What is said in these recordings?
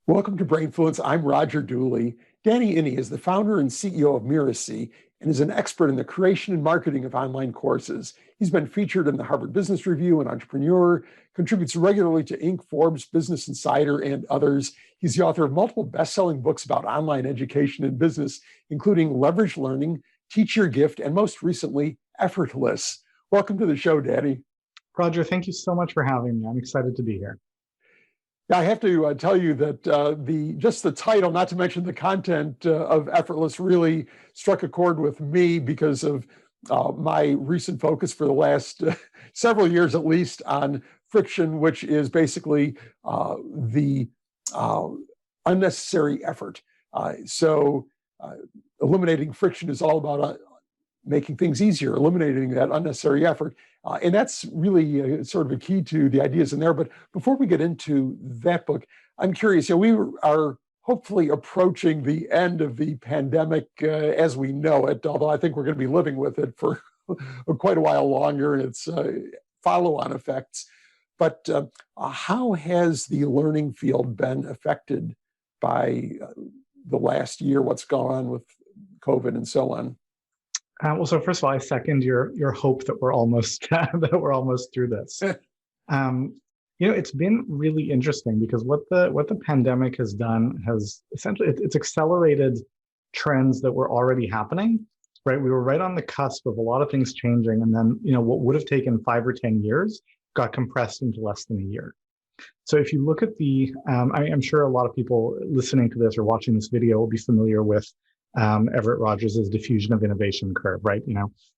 Welcome to Brainfluence. I'm Roger Dooley. Danny Inney is the founder and CEO of Miracy and is an expert in the creation and marketing of online courses. He's been featured in the Harvard Business Review and Entrepreneur, contributes regularly to Inc., Forbes, Business Insider, and others. He's the author of multiple best-selling books about online education and business, including Leverage Learning, Teach Your Gift, and most recently, Effortless. Welcome to the show, Danny. Roger, thank you so much for having me. I'm excited to be here. I have to tell you that the title, not to mention the content of Effortless, really struck a chord with me because of my recent focus for the last several years, at least, on friction, which is basically the unnecessary effort. Eliminating friction is all about making things easier, eliminating that unnecessary effort. And that's really sort of a key to the ideas in there. But before we get into that book, I'm curious, we are hopefully approaching the end of the pandemic as we know it, although I think we're going to be living with it for quite a while longer and its follow-on effects. But how has the learning field been affected by the last year, what's gone on with COVID and so on? So first of all, I second your hope that we're almost through this. It's been really interesting because what the pandemic has done has essentially it's accelerated trends that were already happening. Right, we were right on the cusp of a lot of things changing, and then what would have taken 5 or 10 years got compressed into less than a year. So if you look at I'm sure a lot of people listening to this or watching this video will be familiar with Everett Rogers' diffusion of innovation curve, right?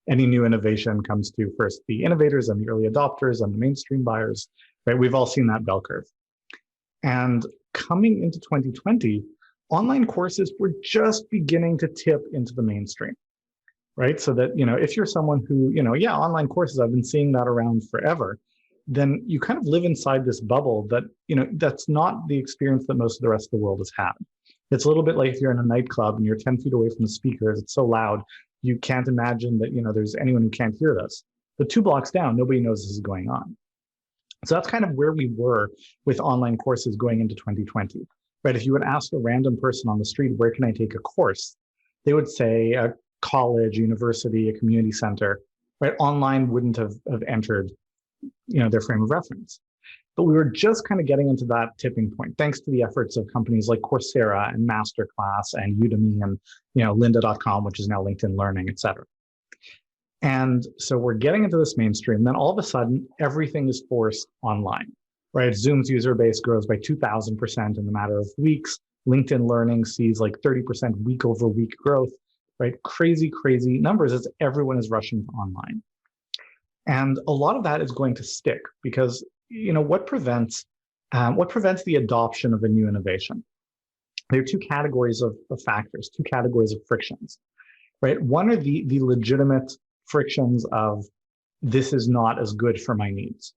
Any new innovation comes to first the innovators and the early adopters and the mainstream buyers, right? We've all seen that bell curve. And coming into 2020, online courses were just beginning to tip into the mainstream, right? So that, if you're someone who, online courses, I've been seeing that around forever, then you kind of live inside this bubble that, that's not the experience that most of the rest of the world has had. It's a little bit like if you're in a nightclub and you're 10 feet away from the speakers, it's so loud, you can't imagine that, there's anyone who can't hear this. But 2 blocks down, nobody knows this is going on. So that's kind of where we were with online courses going into 2020, right? If you would ask a random person on the street, where can I take a course? They would say a college, university, a community center, right? Online wouldn't have entered, their frame of reference. But we were just kind of getting into that tipping point, thanks to the efforts of companies like Coursera and Masterclass and Udemy and, lynda.com, which is now LinkedIn Learning, et cetera. And so we're getting into this mainstream. Then all of a sudden, everything is forced online, right? Zoom's user base grows by 2,000% in the matter of weeks. LinkedIn Learning sees like 30% week over week growth, right? Crazy, crazy numbers as everyone is rushing to online. And a lot of that is going to stick because what prevents the adoption of a new innovation? There are 2 categories of factors, 2 categories of frictions, right? One are the legitimate frictions of this is not as good for my needs,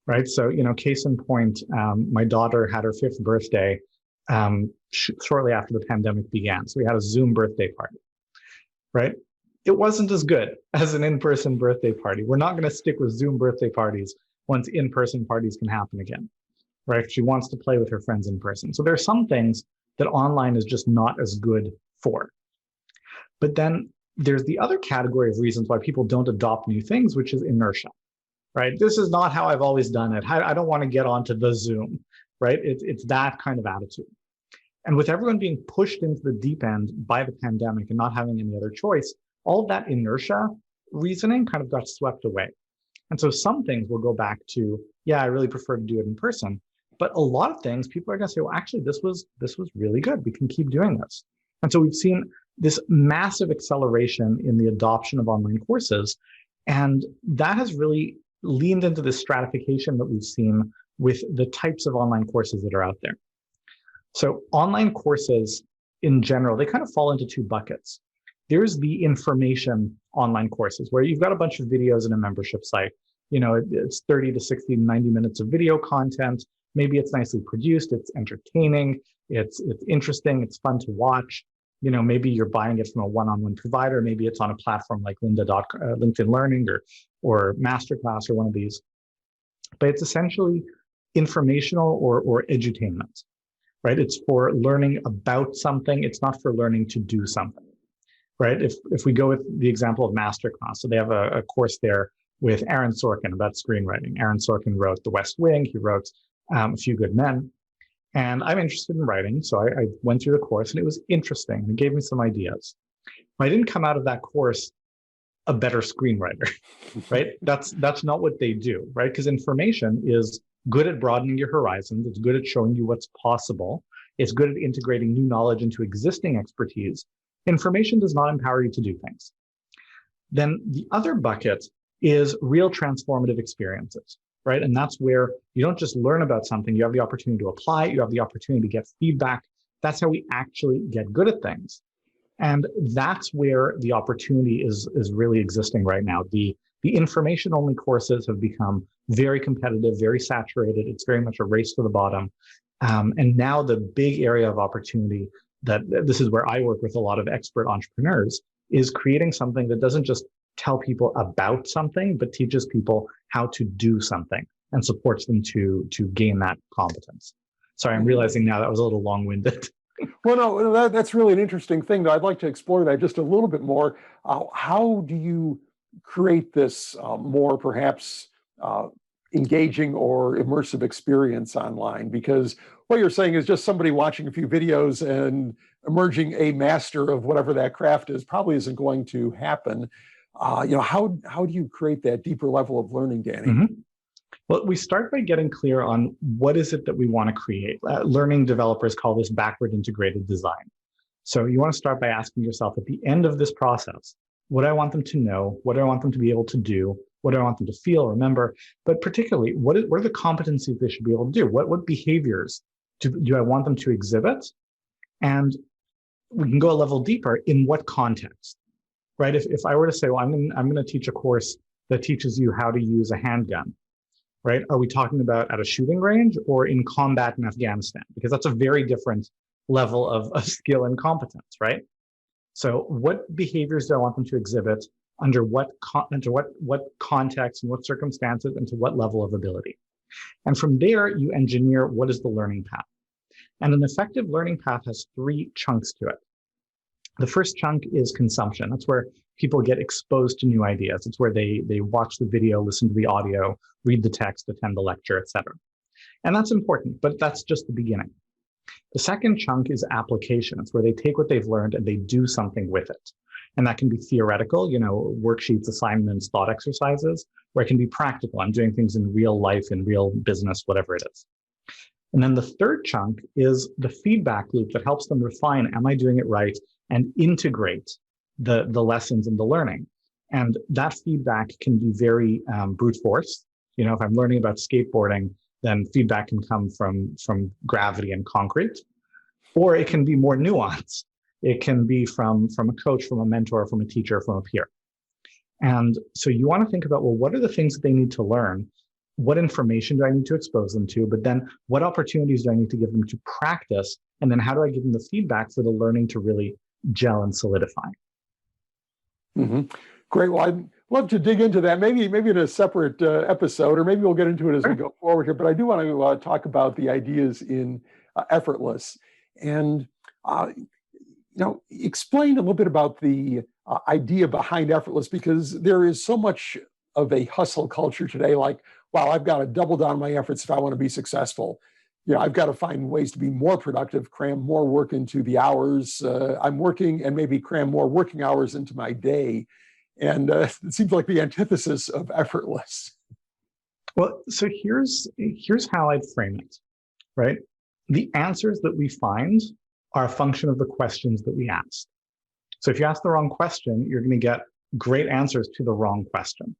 right? So, case in point, my daughter had her 5th birthday shortly after the pandemic began. So we had a Zoom birthday party, right? It wasn't as good as an in-person birthday party. We're not going to stick with Zoom birthday parties once in-person parties can happen again, right? She wants to play with her friends in person. So there are some things that online is just not as good for. But then there's the other category of reasons why people don't adopt new things, which is inertia, right? This is not how I've always done it. I don't want to get onto the Zoom, right? It's that kind of attitude. And with everyone being pushed into the deep end by the pandemic and not having any other choice, all of that inertia reasoning kind of got swept away. And so some things will go back to, I really prefer to do it in person. But a lot of things, people are going to say, well, actually, this was really good. We can keep doing this. And so we've seen this massive acceleration in the adoption of online courses. And that has really leaned into this stratification that we've seen with the types of online courses that are out there. So online courses in general, they kind of fall into 2 buckets. There's the information online courses where you've got a bunch of videos in a membership site. It's 30 to 60 to 90 minutes of video content. Maybe it's nicely produced, it's entertaining, it's interesting, it's fun to watch. Maybe you're buying it from a one-on-one provider. Maybe it's on a platform like LinkedIn Learning or Masterclass or one of these. But it's essentially informational or edutainment. right? It's for learning about something. It's not for learning to do something, right? If we go with the example of masterclass, so they have a course there with Aaron Sorkin about screenwriting. Aaron Sorkin wrote The West Wing. He wrote A Few Good Men. And I'm interested in writing, so I went through the course, and it was interesting. It gave me some ideas. But I didn't come out of that course a better screenwriter, right? That's not what they do, right? Because information is good at broadening your horizons. It's good at showing you what's possible. It's good at integrating new knowledge into existing expertise. Information does not empower you to do things. Then the other bucket is real transformative experiences, right? And that's where you don't just learn about something, you have the opportunity to apply it, you have the opportunity to get feedback. That's how we actually get good at things. And that's where the opportunity is really existing right now. The information-only courses have become very competitive, very saturated. It's very much a race to the bottom. And now the big area of opportunity, that this is where I work with a lot of expert entrepreneurs, is creating something that doesn't just tell people about something, but teaches people how to do something and supports them to gain that competence. Sorry, I'm realizing now that was a little long-winded. Well, no, that's really an interesting thing, though. I'd like to explore that just a little bit more. How do you create this more perhaps engaging or immersive experience online? Because what you're saying is just somebody watching a few videos and emerging a master of whatever that craft is probably isn't going to happen. How do you create that deeper level of learning, Danny? Mm-hmm. Well, we start by getting clear on what is it that we want to create. Learning developers call this backward integrated design. So you want to start by asking yourself at the end of this process, what do I want them to know? What do I want them to be able to do? What do I want them to feel, remember? But particularly, what are the competencies they should be able to do? What behaviors do I want them to exhibit? And we can go a level deeper. In what context, right? If I were to say, well, I'm going to teach a course that teaches you how to use a handgun, right? Are we talking about at a shooting range or in combat in Afghanistan? Because that's a very different level of skill and competence, right? So what behaviors do I want them to exhibit under what context and what circumstances and to what level of ability? And from there, you engineer what is the learning path. And an effective learning path has 3 chunks to it. The first chunk is consumption. That's where people get exposed to new ideas. It's where they watch the video, listen to the audio, read the text, attend the lecture, etc. And that's important, but that's just the beginning. The second chunk is application. It's where they take what they've learned and they do something with it. And that can be theoretical, worksheets, assignments, thought exercises, or it can be practical. I'm doing things in real life, in real business, whatever it is. And then the third chunk is the feedback loop that helps them refine, am I doing it right? And integrate the lessons and the learning. And that feedback can be very brute force. If I'm learning about skateboarding, then feedback can come from gravity and concrete, or it can be more nuanced. It can be from a coach, from a mentor, from a teacher, from a peer. And so you want to think about, well, what are the things that they need to learn? What information do I need to expose them to? But then what opportunities do I need to give them to practice? And then how do I give them the feedback for the learning to really gel and solidify? Mm-hmm. Great. Well, I'd love to dig into that, maybe in a separate episode, or maybe we'll get into it as we go forward here. But I do want to talk about the ideas in Effortless, and explain a little bit about the idea behind Effortless, because there is so much of a hustle culture today. Like, wow, I've got to double down on my efforts if I want to be successful. I've got to find ways to be more productive, cram more work into the hours I'm working, and maybe cram more working hours into my day. And it seems like the antithesis of Effortless. Well, so here's how I'd frame it, right? The answers that we find are a function of the questions that we ask. So if you ask the wrong question, you're going to get great answers to the wrong question.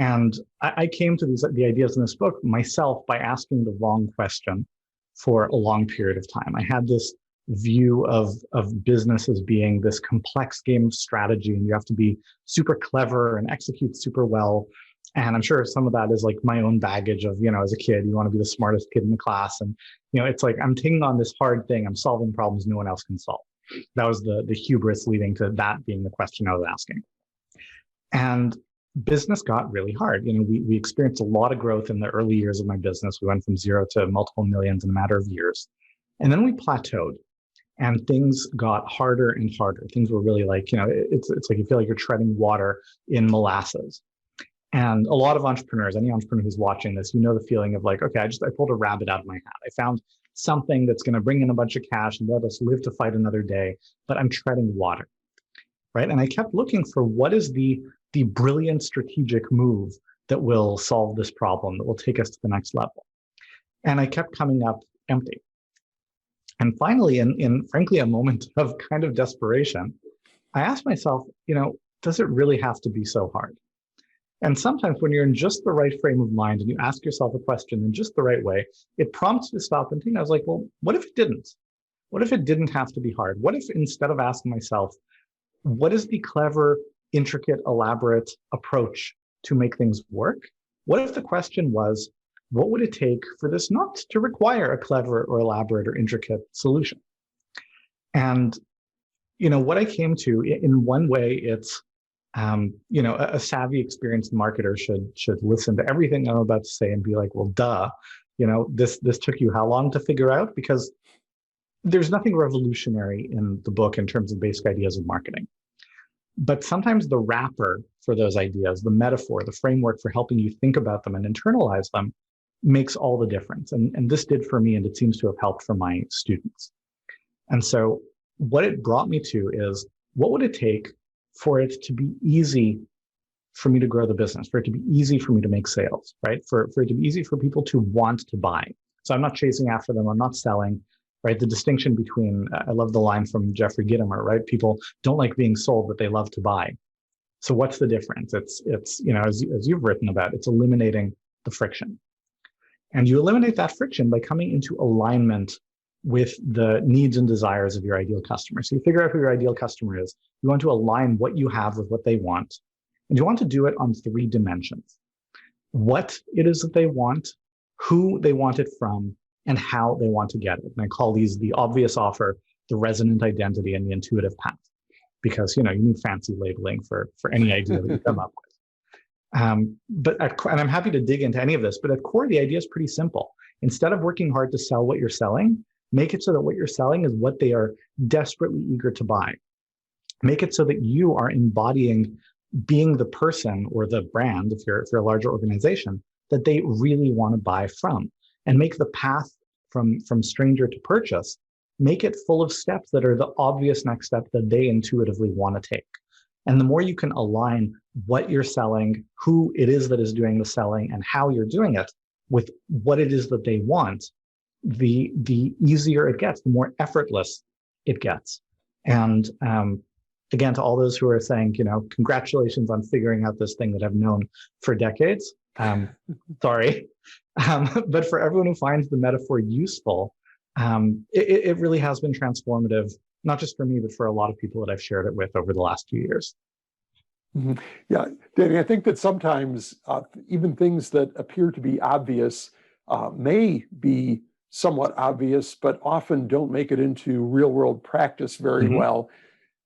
And I came to the ideas in this book myself by asking the wrong question for a long period of time. I had this view of business as being this complex game of strategy, and you have to be super clever and execute super well. And I'm sure some of that is like my own baggage of, as a kid, you want to be the smartest kid in the class. And, it's like, I'm taking on this hard thing. I'm solving problems no one else can solve. That was the hubris leading to that being the question I was asking. And business got really hard. We experienced a lot of growth in the early years of my business. We went from 0 to multiple millions in a matter of years. And then we plateaued and things got harder and harder. Things were really like, it's like you feel like you're treading water in molasses. And a lot of entrepreneurs, any entrepreneur who's watching this, the feeling of like, okay, I pulled a rabbit out of my hat. I found something that's going to bring in a bunch of cash and let us live to fight another day, but I'm treading water, right? And I kept looking for what is the brilliant strategic move that will solve this problem, that will take us to the next level. And I kept coming up empty. And finally, in frankly, a moment of kind of desperation, I asked myself, does it really have to be so hard? And sometimes when you're in just the right frame of mind and you ask yourself a question in just the right way, it prompts you to stop and think. I was like, well, what if it didn't? What if it didn't have to be hard? What if instead of asking myself, what is the clever, intricate, elaborate approach to make things work? What if the question was, what would it take for this not to require a clever or elaborate or intricate solution? And, what I came to, in one way, it's, a savvy, experienced marketer should listen to everything I'm about to say and be like, well, duh, this took you how long to figure out? Because there's nothing revolutionary in the book in terms of basic ideas of marketing. But sometimes the wrapper for those ideas, the metaphor, the framework for helping you think about them and internalize them makes all the difference. And this did for me, and it seems to have helped for my students. And so what it brought me to is, what would it take for it to be easy for me to grow the business, for it to be easy for me to make sales, right? For it to be easy for people to want to buy. So I'm not chasing after them, I'm not selling, right? The distinction between, I love the line from Jeffrey Gitomer, right? People don't like being sold, but they love to buy. So what's the difference? It's as you've written about, it's eliminating the friction. And you eliminate that friction by coming into alignment with the needs and desires of your ideal customer. So you figure out who your ideal customer is. You want to align what you have with what they want. And you want to do it on 3 dimensions. What it is that they want, who they want it from, and how they want to get it. And I call these the obvious offer, the resonant identity, and the intuitive path. Because you need fancy labeling for any idea that you come up with. And I'm happy to dig into any of this, but at core, the idea is pretty simple. Instead of working hard to sell what you're selling, make it so that what you're selling is what they are desperately eager to buy. Make it so that you are embodying being the person or the brand, if you're a larger organization, that they really want to buy from. And make the path from stranger to purchase, make it full of steps that are the obvious next step that they intuitively want to take. And the more you can align what you're selling, who it is that is doing the selling, and how you're doing it with what it is that they want, the easier it gets, the more effortless it gets. And again, to all those who are saying, congratulations on figuring out this thing that I've known for decades. Sorry. But for everyone who finds the metaphor useful, it really has been transformative, not just for me, but for a lot of people that I've shared it with over the last few years. Mm-hmm. Yeah, Danny, I think that sometimes even things that appear to be obvious may be somewhat obvious, but often don't make it into real world practice very well.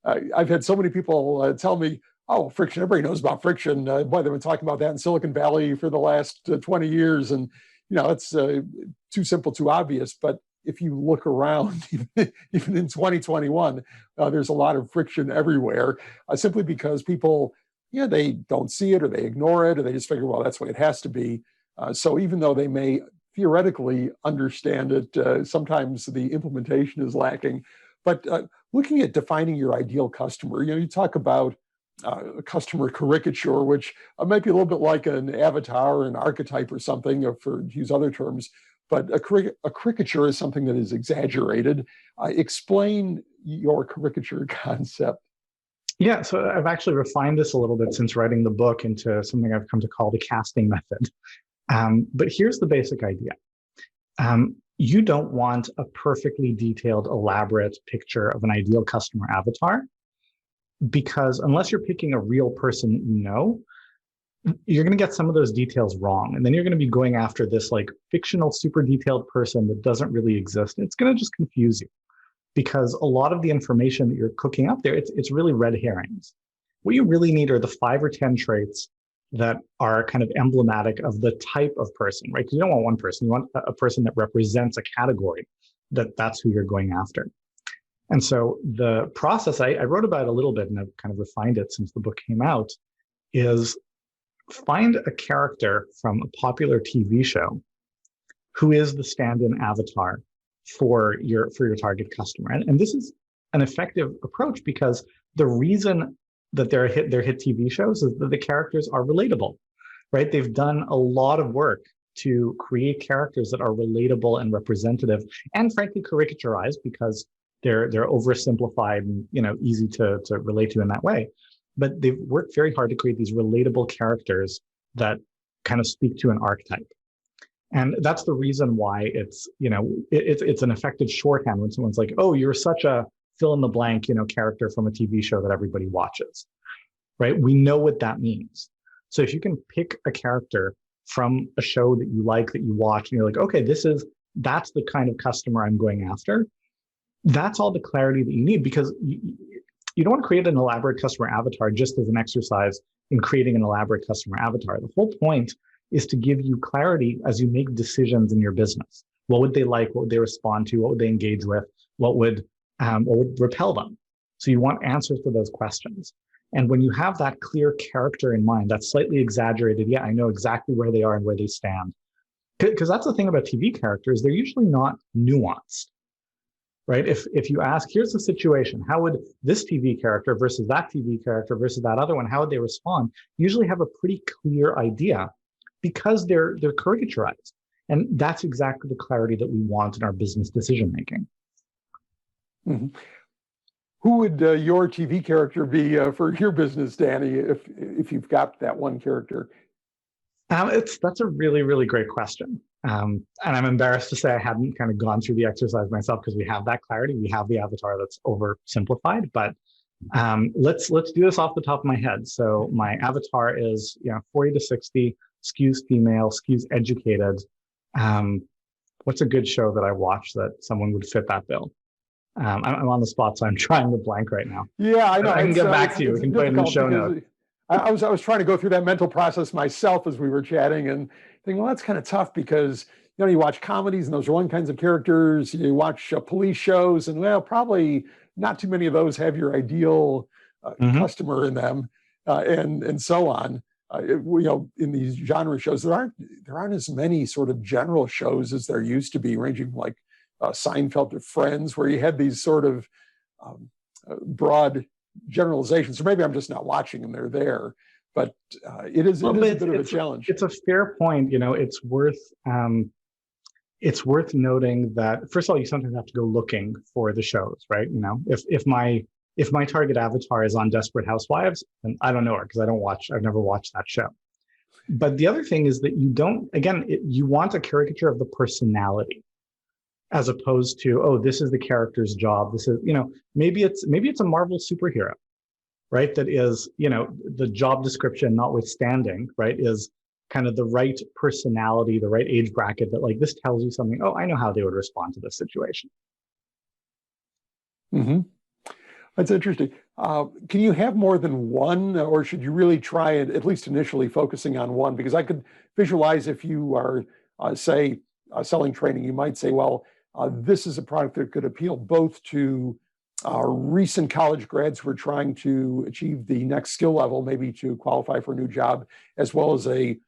I've had so many people tell me, oh, friction, everybody knows about friction. Boy, they've been talking about that in Silicon Valley for the last 20 years. And, it's too simple, too obvious. But if you look around, even in 2021, there's a lot of friction everywhere, simply because people, they don't see it, or they ignore it, or they just figure, well, that's the way it has to be. So even though they may theoretically understand it, sometimes the implementation is lacking. But looking at defining your ideal customer, you talk about a customer caricature, which might be a little bit like an avatar or an archetype or something, to use other terms. But a caricature is something that is exaggerated. Explain your caricature concept. Yeah, so I've actually refined this a little bit since writing the book into something I've come to call the casting method. But here's the basic idea. You don't want a perfectly detailed, elaborate picture of an ideal customer avatar, because unless you're picking a real person you're going to get some of those details wrong. And then you're going to be going after this like fictional, super detailed person that doesn't really exist. It's going to just confuse you, because a lot of the information that you're cooking up there, it's really red herrings. What you really need are the 5 or 10 traits that are kind of emblematic of the type of person, right? Because you don't want one person, you want a person that represents a category, that that's who you're going after. And so the process I wrote about a little bit, and I've kind of refined it since the book came out, is find a character from a popular TV show who is the stand-in avatar for your target customer. And this is an effective approach because the reason that they're hit TV shows is that the characters are relatable, right? They've done a lot of work to create characters that are relatable and representative, and frankly caricaturized because they're oversimplified and easy to relate to in that way. But they've worked very hard to create these relatable characters that kind of speak to an archetype. And that's the reason why it's an effective shorthand when someone's like, oh, you're such a fill in the blank, character from a TV show that everybody watches, right? We know what that means. So if you can pick a character from a show that you like, that you watch, and you're like, okay, that's the kind of customer I'm going after. That's all the clarity that you need, because you don't want to create an elaborate customer avatar just as an exercise in creating an elaborate customer avatar. The whole point is to give you clarity as you make decisions in your business. What would they like? What would they respond to? What would they engage with? What would repel them? So you want answers to those questions. And when you have that clear character in mind, that's slightly exaggerated, yeah, I know exactly where they are and where they stand. Because that's the thing about TV characters, they're usually not nuanced, right? If you ask, here's the situation, how would this TV character versus that TV character versus that other one, how would they respond? You usually have a pretty clear idea because they're caricaturized. And that's exactly the clarity that we want in our business decision-making. Mm-hmm. Who would your TV character be for your business, Danny, if you've got that one character? That's a really, really great question. And I'm embarrassed to say I hadn't kind of gone through the exercise myself because we have that clarity. We have the avatar that's oversimplified, but let's do this off the top of my head. So my avatar is 40 to 60, skews female, skews educated. What's a good show that I watch that someone would fit that bill? I'm on the spot, so I'm trying to blank right now. Yeah, I know. I can get back to you. We can put it in the show notes. I was trying to go through that mental process myself as we were chatting and thinking, well, that's kind of tough because you watch comedies and those are one kinds of characters. You watch police shows, and well, probably not too many of those have your ideal customer in them, and so on. In these genre shows, there aren't as many sort of general shows as there used to be, ranging from like Seinfeld to Friends, where you had these sort of broad generalizations. Or maybe I'm just not watching them; they're there, but it is a bit of a challenge. It's a fair point. It's worth noting that first of all, you sometimes have to go looking for the shows, right? If my target avatar is on Desperate Housewives, then I don't know her because I've never watched that show. But the other thing is that you want a caricature of the personality, as opposed to, oh, this is the character's job. This is, maybe it's a Marvel superhero, right? That is, the job description notwithstanding, right, is kind of the right personality, the right age bracket that like this tells you something. Oh, I know how they would respond to this situation. Mm-hmm. That's interesting. Can you have more than one, or should you really try it, at least initially, focusing on one? Because I could visualize if you are, say, selling training, you might say, well, this is a product that could appeal both to recent college grads who are trying to achieve the next skill level, maybe to qualify for a new job, as well as a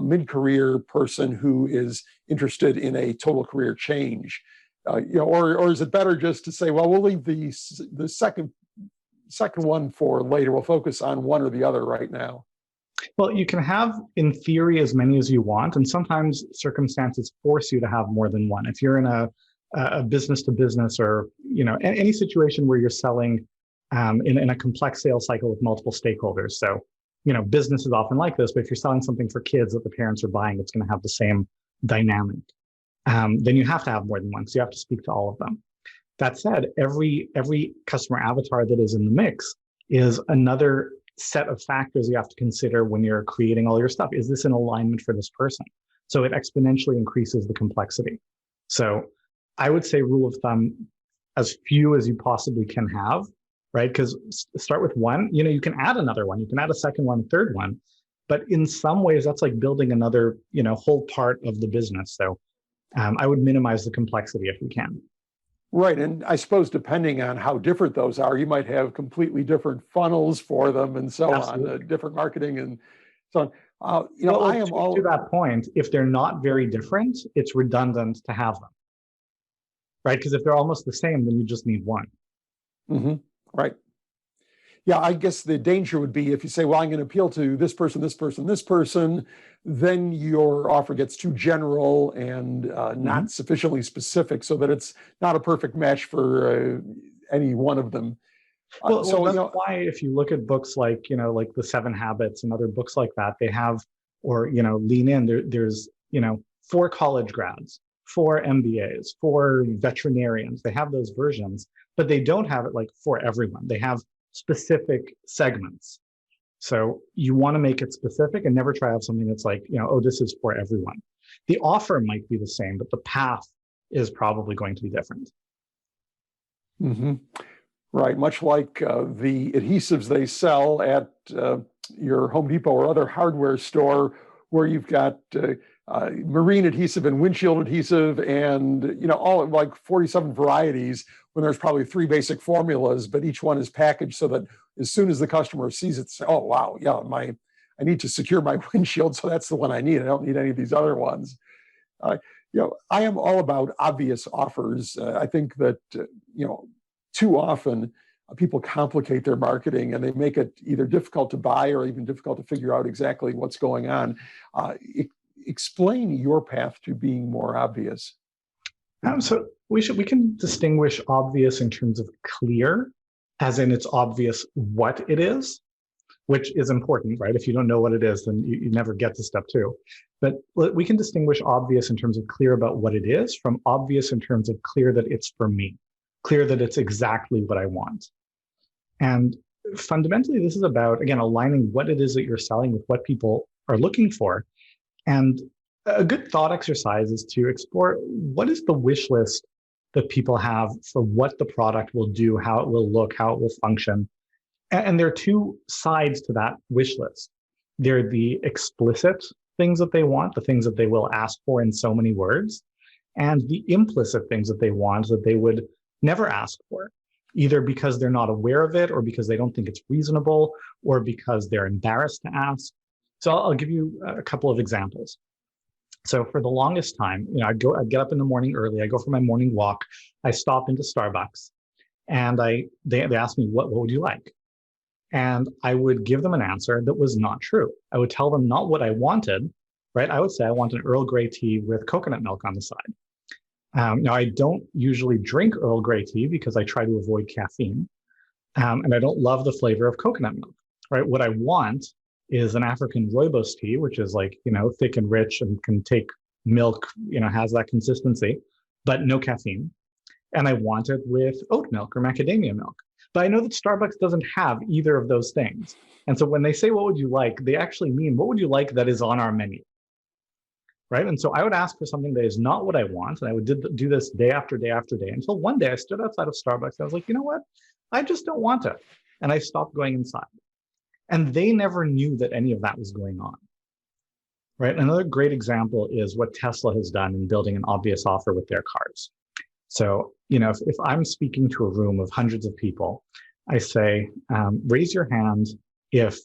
mid-career person who is interested in a total career change. Or is it better just to say, well, we'll leave the second one for later. We'll focus on one or the other right now. Well, you can have, in theory, as many as you want, and sometimes circumstances force you to have more than one. If you're in a business to business, or any situation where you're selling in a complex sales cycle with multiple stakeholders. So, business is often like this, but if you're selling something for kids that the parents are buying, it's going to have the same dynamic. Then you have to have more than one, because you have to speak to all of them. That said, every customer avatar that is in the mix is another set of factors you have to consider when you're creating all your stuff. Is this in alignment for this person? So it exponentially increases the complexity. So I would say, rule of thumb, as few as you possibly can have, right? Because start with one, you can add another one, you can add a second one, a third one, but in some ways that's like building another, whole part of the business. So I would minimize the complexity if we can. Right. And I suppose depending on how different those are, you might have completely different funnels for them and so on, Absolutely. different marketing and so on. I Well, am to all that point, if they're not very different, it's redundant to have them, right? Because if they're almost the same, then you just need one. Mhm. Right. Yeah, I guess the danger would be if you say, well, I'm going to appeal to this person, this person, this person, then your offer gets too general and Mhm. not sufficiently specific so that it's not a perfect match for any one of them. Well, So, that's why if you look at books like, like The Seven Habits and other books like that, they have, or, Lean In, there's, for college grads, for MBAs, for veterinarians, they have those versions, but they don't have it like for everyone. They have specific segments. So you want to make it specific and never try out something that's like, oh, this is for everyone. The offer might be the same, but the path is probably going to be different. mhm. Right, much like the adhesives they sell at your Home Depot or other hardware store, where you've got marine adhesive and windshield adhesive, and all like 47 varieties. When there's probably three basic formulas, but each one is packaged so that as soon as the customer sees it, say, "Oh wow, yeah, I need to secure my windshield, so that's the one I need. I don't need any of these other ones." Uh, I am all about obvious offers. I think that too often people complicate their marketing and they make it either difficult to buy or even difficult to figure out exactly what's going on. Explain your path to being more obvious. So we can distinguish obvious in terms of clear, as in it's obvious what it is, which is important, right? If you don't know what it is, then you never get to step two. But we can distinguish obvious in terms of clear about what it is from obvious in terms of clear that it's for me, clear that it's exactly what I want. And fundamentally, this is about, again, aligning what it is that you're selling with what people are looking for. And a good thought exercise is to explore what is the wish list that people have for what the product will do, how it will look, how it will function. And there are two sides to that wish list. They're the explicit things that they want, the things that they will ask for in so many words, and the implicit things that they want that they would never ask for, either because they're not aware of it or because they don't think it's reasonable or because they're embarrassed to ask. So I'll give you a couple of examples. So for the longest time, I'd get up in the morning early, I go for my morning walk, I stop into Starbucks, and they ask me, what would you like? And I would give them an answer that was not true. I would tell them not what I wanted, right? I would say I want an Earl Grey tea with coconut milk on the side. Now, I don't usually drink Earl Grey tea because I try to avoid caffeine. And I don't love the flavor of coconut milk, right? What I want is an African rooibos tea, which is like, thick and rich and can take milk, has that consistency, but no caffeine. And I want it with oat milk or macadamia milk. But I know that Starbucks doesn't have either of those things. And so when they say, what would you like? They actually mean, what would you like that is on our menu? Right. And so I would ask for something that is not what I want. And I would do this day after day after day until one day I stood outside of Starbucks. I was like, you know what? I just don't want it. And I stopped going inside. And they never knew that any of that was going on. Right. Another great example is what Tesla has done in building an obvious offer with their cars. So, if I'm speaking to a room of hundreds of people, I say, raise your hand if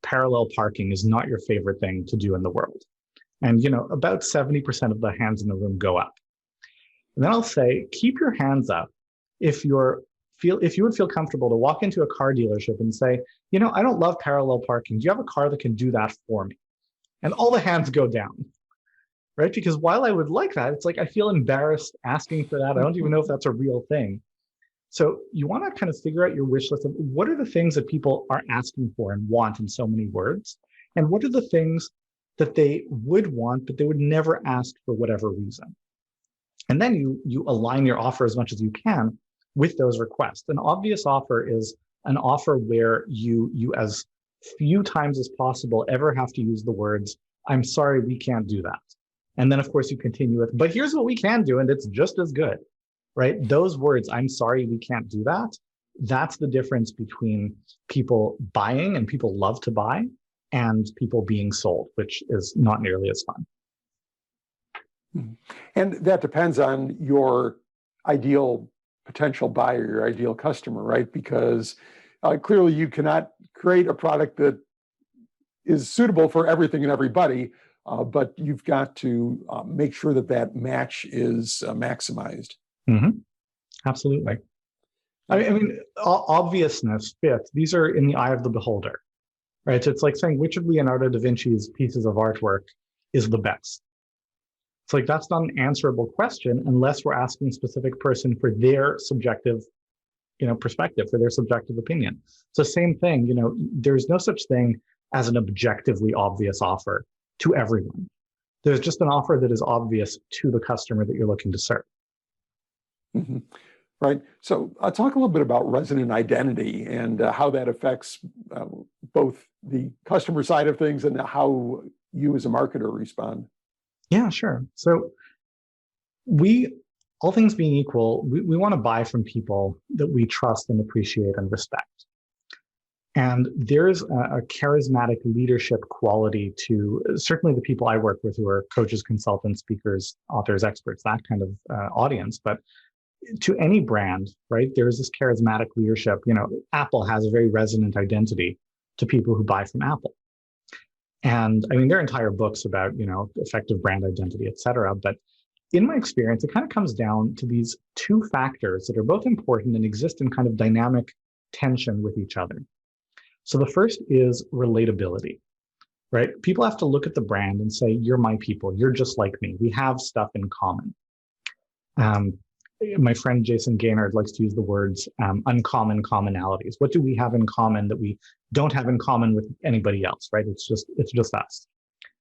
parallel parking is not your favorite thing to do in the world. And, about 70% of the hands in the room go up. And then I'll say, keep your hands up if you would feel comfortable to walk into a car dealership and say, I don't love parallel parking. Do you have a car that can do that for me? And all the hands go down. Right? Because while I would like that, it's like I feel embarrassed asking for that. I don't even know if that's a real thing. So you want to kind of figure out your wish list of what are the things that people are asking for and want in so many words, and what are the things that they would want, but they would never ask for whatever reason. And then you align your offer as much as you can with those requests. An obvious offer is an offer where you as few times as possible ever have to use the words, I'm sorry, we can't do that. And then, of course, you continue with, but here's what we can do, and it's just as good, right? Those words, I'm sorry, we can't do that. That's the difference between people buying, and people love to buy, and people being sold, which is not nearly as fun. And that depends on your ideal potential buyer, your ideal customer, right? Because clearly you cannot create a product that is suitable for everything and everybody, but you've got to make sure that that match is maximized. Mm-hmm. Absolutely. I mean, obviousness, fit, these are in the eye of the beholder, right? So it's like saying which of Leonardo da Vinci's pieces of artwork is the best. It's like that's not an answerable question unless we're asking a specific person for their subjective, perspective, for their subjective opinion. So same thing, there's no such thing as an objectively obvious offer to everyone. There's just an offer that is obvious to the customer that you're looking to serve. Mm-hmm. Right. So talk a little bit about resonant identity and how that affects both the customer side of things and how you as a marketer respond. Yeah, sure. So all things being equal, we want to buy from people that we trust and appreciate and respect. And there's a charismatic leadership quality to certainly the people I work with who are coaches, consultants, speakers, authors, experts, that kind of audience. But to any brand, right, there's this charismatic leadership. Apple has a very resonant identity to people who buy from Apple. And I mean, there are entire books about, effective brand identity, et cetera. But in my experience, it kind of comes down to these two factors that are both important and exist in kind of dynamic tension with each other. So the first is relatability, right? People have to look at the brand and say, you're my people, you're just like me. We have stuff in common. My friend Jason Gaynard likes to use the words uncommon commonalities. What do we have in common that we don't have in common with anybody else, right? It's just us.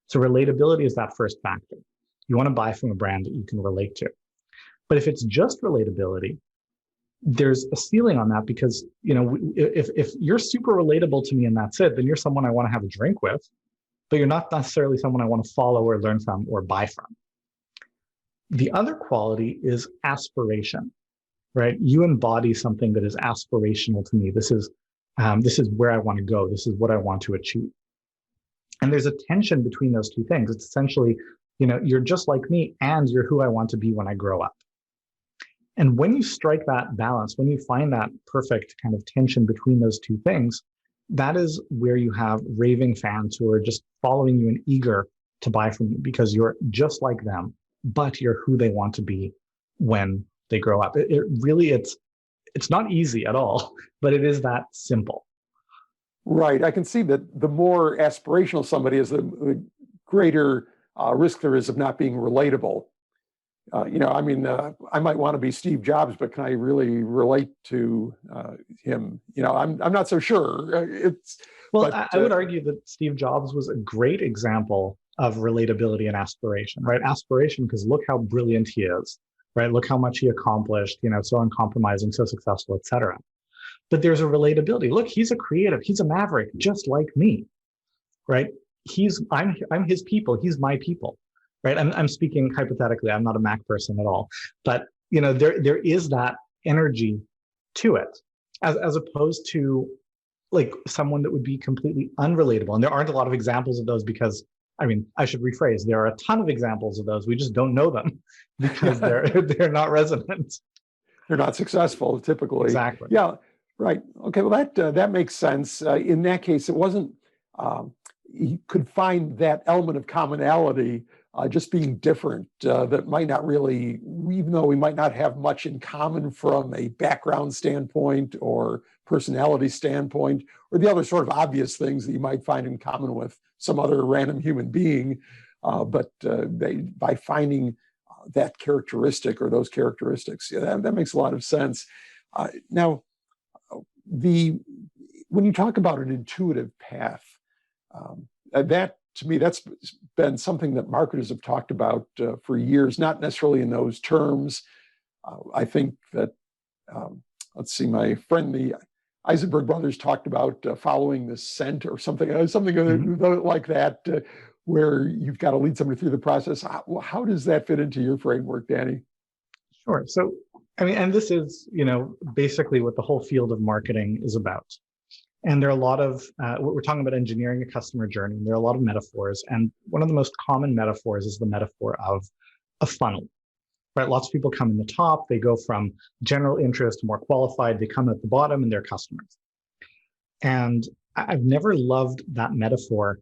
So relatability is that first factor. You want to buy from a brand that you can relate to. But if it's just relatability, there's a ceiling on that because, if you're super relatable to me and that's it, then you're someone I want to have a drink with, but you're not necessarily someone I want to follow or learn from or buy from. The other quality is aspiration, right? You embody something that is aspirational to me. This is where I want to go. This is what I want to achieve. And there's a tension between those two things. It's essentially, you're just like me and you're who I want to be when I grow up. And when you strike that balance, when you find that perfect kind of tension between those two things, that is where you have raving fans who are just following you and eager to buy from you because you're just like them, but you're who they want to be when they grow up. It really, it's not easy at all, but it is that simple. Right. I can see that the more aspirational somebody is, the greater risk there is of not being relatable. I might want to be Steve Jobs, but can I really relate to him? I'm not so sure. I would argue that Steve Jobs was a great example of relatability and aspiration, right? Aspiration, because look how brilliant he is, right? Look how much he accomplished, so uncompromising, so successful, et cetera. But there's a relatability. Look, he's a creative, he's a maverick, just like me, right? I'm his people, he's my people. Right. I'm speaking hypothetically. I'm not a Mac person at all, but there is that energy to it, as opposed to like someone that would be completely unrelatable. And there aren't a lot of examples of those because, I should rephrase. There are a ton of examples of those. We just don't know them because they're not resonant. They're not successful typically. Exactly. Yeah. Right. Okay. Well, that makes sense. In that case, it wasn't. You could find that element of commonality. Just being different, that might not really, even though we might not have much in common from a background standpoint or personality standpoint, or the other sort of obvious things that you might find in common with some other random human being, but by finding that characteristic or those characteristics, that makes a lot of sense. Now, when you talk about an intuitive path, that to me, that's been something that marketers have talked about for years, not necessarily in those terms. I think that, my friend, the Eisenberg brothers talked about following the scent or something like that, where you've got to lead somebody through the process. How does that fit into your framework, Danny? Sure. So, and this is, basically what the whole field of marketing is about. And there are a lot of, we're talking about engineering a customer journey, and there are a lot of metaphors. And one of the most common metaphors is the metaphor of a funnel, right? Lots of people come in the top, they go from general interest to more qualified, they come at the bottom and they're customers. And I've never loved that metaphor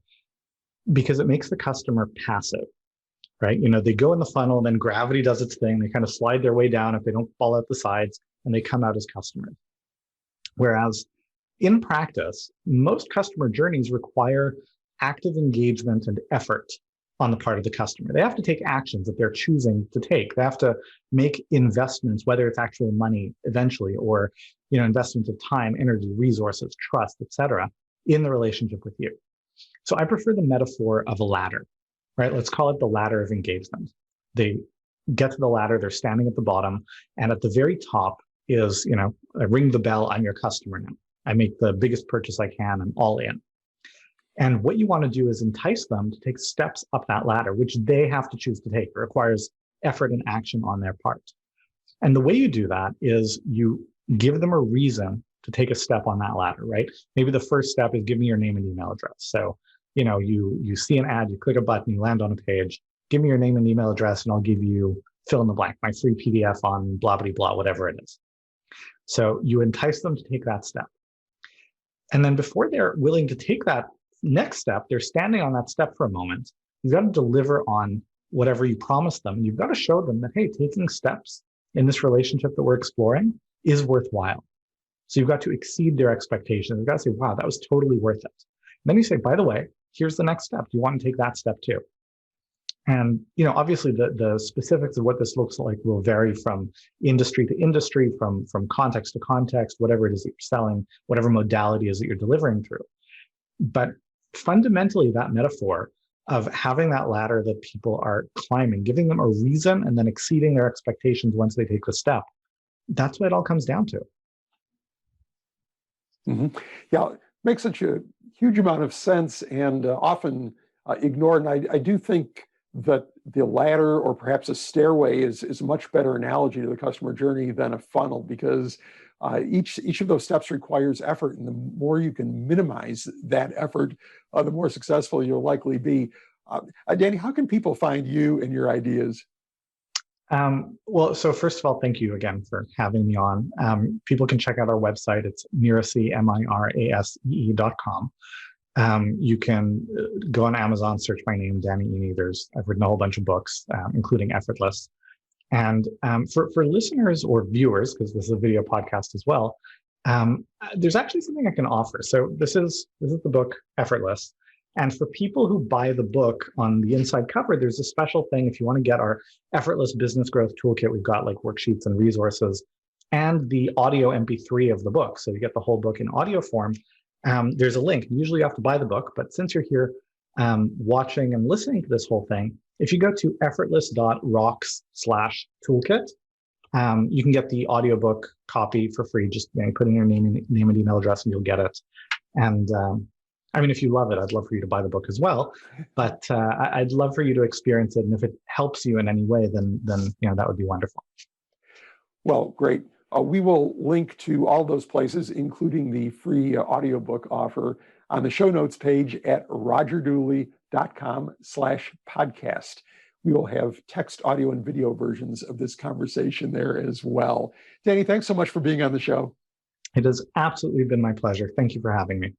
because it makes the customer passive, right? They go in the funnel, and then gravity does its thing. They kind of slide their way down if they don't fall out the sides, and they come out as customers. Whereas in practice, most customer journeys require active engagement and effort on the part of the customer. They have to take actions that they're choosing to take. They have to make investments, whether it's actually money eventually, or investments of time, energy, resources, trust, etc., in the relationship with you. So I prefer the metaphor of a ladder, right? Let's call it the ladder of engagement. They get to the ladder, they're standing at the bottom, and at the very top is, I ring the bell, I'm your customer now. I make the biggest purchase I can, I'm all in. And what you want to do is entice them to take steps up that ladder, which they have to choose to take. It requires effort and action on their part. And the way you do that is you give them a reason to take a step on that ladder, right? Maybe the first step is give me your name and email address. So, you see an ad, you click a button, you land on a page, give me your name and email address, and I'll give you fill in the blank, my free PDF on blah, blah, blah, whatever it is. So you entice them to take that step. And then before they're willing to take that next step, they're standing on that step for a moment. You've got to deliver on whatever you promised them. You've got to show them that, hey, taking steps in this relationship that we're exploring is worthwhile. So you've got to exceed their expectations. You've got to say, wow, that was totally worth it. And then you say, by the way, here's the next step. Do you want to take that step too? And, obviously the specifics of what this looks like will vary from industry to industry, from context to context, whatever it is that you're selling, whatever modality is that you're delivering through. But fundamentally, that metaphor of having that ladder that people are climbing, giving them a reason and then exceeding their expectations once they take the step, that's what it all comes down to. Mm-hmm. Yeah, it makes such a huge amount of sense and often ignored. And I do think that the ladder, or perhaps a stairway, is a much better analogy to the customer journey than a funnel, because each of those steps requires effort, and the more you can minimize that effort, the more successful you'll likely be. Danny, how can people find you and your ideas? Well, so first of all, thank you again for having me on. People can check out our website. It's mirasee, mirasee.com. You can go on Amazon, search my name, Danny Iny. I've written a whole bunch of books, including Effortless. And for listeners or viewers, because this is a video podcast as well, there's actually something I can offer. So this is the book Effortless. And for people who buy the book, on the inside cover, there's a special thing. If you want to get our Effortless Business Growth Toolkit, we've got like worksheets and resources and the audio MP3 of the book. So you get the whole book in audio form. There's a link. Usually you have to buy the book, but since you're here watching and listening to this whole thing, if you go to effortless.rocks/toolkit, you can get the audiobook copy for free. Just put in your name and email address and you'll get it. And if you love it, I'd love for you to buy the book as well. But I'd love for you to experience it. And if it helps you in any way, then that would be wonderful. Well, great. We will link to all those places, including the free audiobook offer, on the show notes page at rogerdooley.com/podcast. We will have text, audio, and video versions of this conversation there as well. Danny, thanks so much for being on the show. It has absolutely been my pleasure. Thank you for having me.